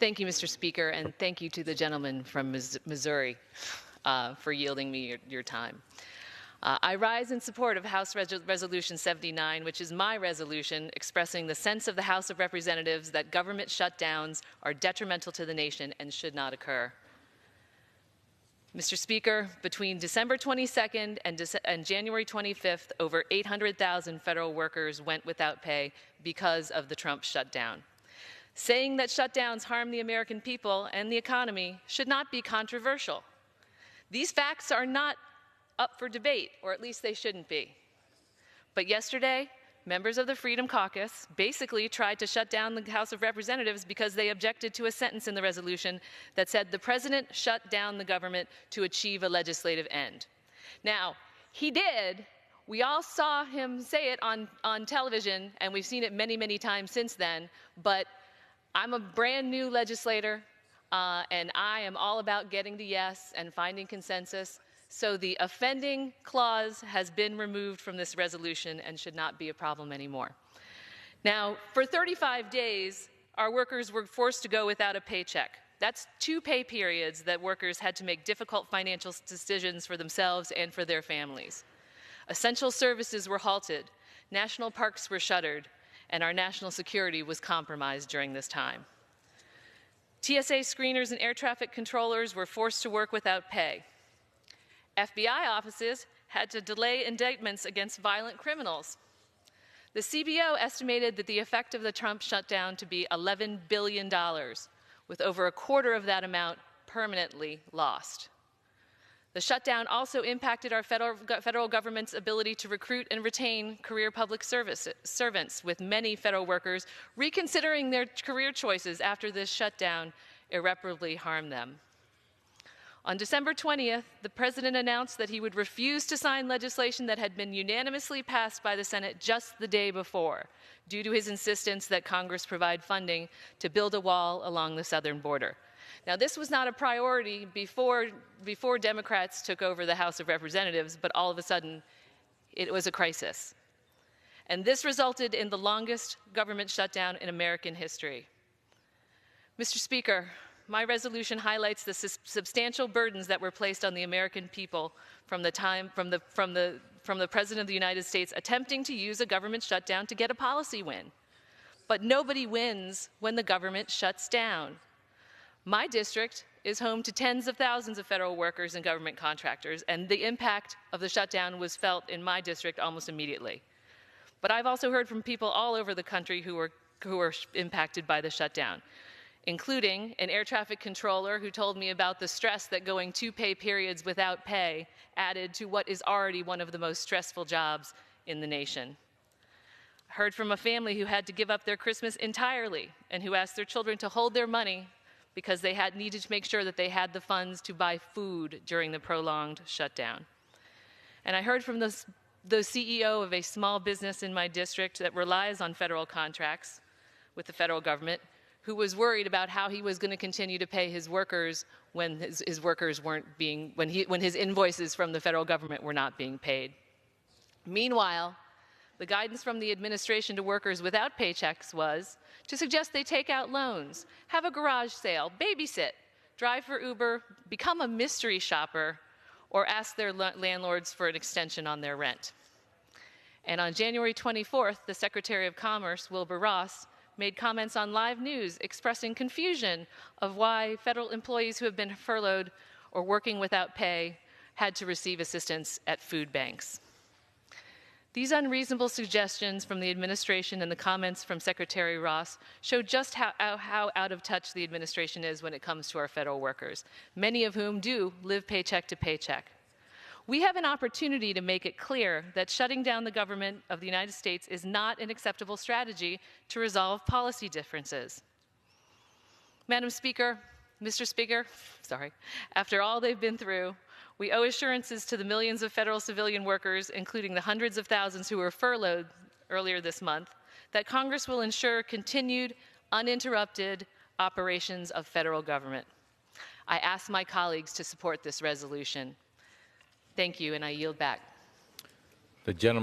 Thank you, Mr. Speaker, and thank you to the gentleman from Missouri for yielding me your time. I rise in support of House Resolution 79, which is my resolution expressing the sense of the House of Representatives that government shutdowns are detrimental to the nation and should not occur. Mr. Speaker, between December 22nd and January 25th, over 800,000 federal workers went without pay because of the Trump shutdown. Saying that shutdowns harm the American people and the economy should not be controversial. These facts are not up for debate, or at least they shouldn't be. But yesterday, members of the Freedom Caucus basically tried to shut down the House of Representatives because they objected to a sentence in the resolution that said the president shut down the government to achieve a legislative end. Now, he did. We all saw him say it on television, and we've seen it many, many times since then, but I'm a brand new legislator, and I am all about getting the yes and finding consensus. So the offending clause has been removed from this resolution and should not be a problem anymore. Now, for 35 days, our workers were forced to go without a paycheck. That's 2 pay periods that workers had to make difficult financial decisions for themselves and for their families. Essential services were halted, national parks were shuttered, and our national security was compromised during this time. TSA screeners and air traffic controllers were forced to work without pay. FBI offices had to delay indictments against violent criminals. The CBO estimated that the effect of the Trump shutdown to be $11 billion, with over a quarter of that amount permanently lost. The shutdown also impacted our federal government's ability to recruit and retain career public service servants, with many federal workers reconsidering their career choices after this shutdown irreparably harmed them. On December 20th, the President announced that he would refuse to sign legislation that had been unanimously passed by the Senate just the day before, due to his insistence that Congress provide funding to build a wall along the southern border. Now, this was not a priority before Democrats took over the House of Representatives, but all of a sudden, it was a crisis. And this resulted in the longest government shutdown in American history. Mr. Speaker, my resolution highlights the substantial burdens that were placed on the American people from the President of the United States attempting to use a government shutdown to get a policy win. But nobody wins when the government shuts down. My district is home to tens of thousands of federal workers and government contractors, and the impact of the shutdown was felt in my district almost immediately. But I've also heard from people all over the country who were impacted by the shutdown, including an air traffic controller who told me about the stress that going 2 pay periods without pay added to what is already one of the most stressful jobs in the nation. I heard from a family who had to give up their Christmas entirely and who asked their children to hold their money because they needed to make sure that they had the funds to buy food during the prolonged shutdown. And I heard from the CEO of a small business in my district that relies on federal contracts with the federal government, who was worried about how he was going to continue to pay his workers when his workers weren't being, when his invoices from the federal government were not being paid. Meanwhile, the guidance from the administration to workers without paychecks was to suggest they take out loans, have a garage sale, babysit, drive for Uber, become a mystery shopper, or ask their landlords for an extension on their rent. And on January 24th, the Secretary of Commerce, Wilbur Ross, made comments on live news expressing confusion of why federal employees who have been furloughed or working without pay had to receive assistance at food banks. These unreasonable suggestions from the administration and the comments from Secretary Ross show just how out of touch the administration is when it comes to our federal workers, many of whom do live paycheck to paycheck. We have an opportunity to make it clear that shutting down the government of the United States is not an acceptable strategy to resolve policy differences. Madam Speaker, Mr. Speaker, after all they've been through, we owe assurances to the millions of federal civilian workers, including the hundreds of thousands who were furloughed earlier this month, that Congress will ensure continued, uninterrupted operations of federal government. I ask my colleagues to support this resolution. Thank you, and I yield back. The gentleman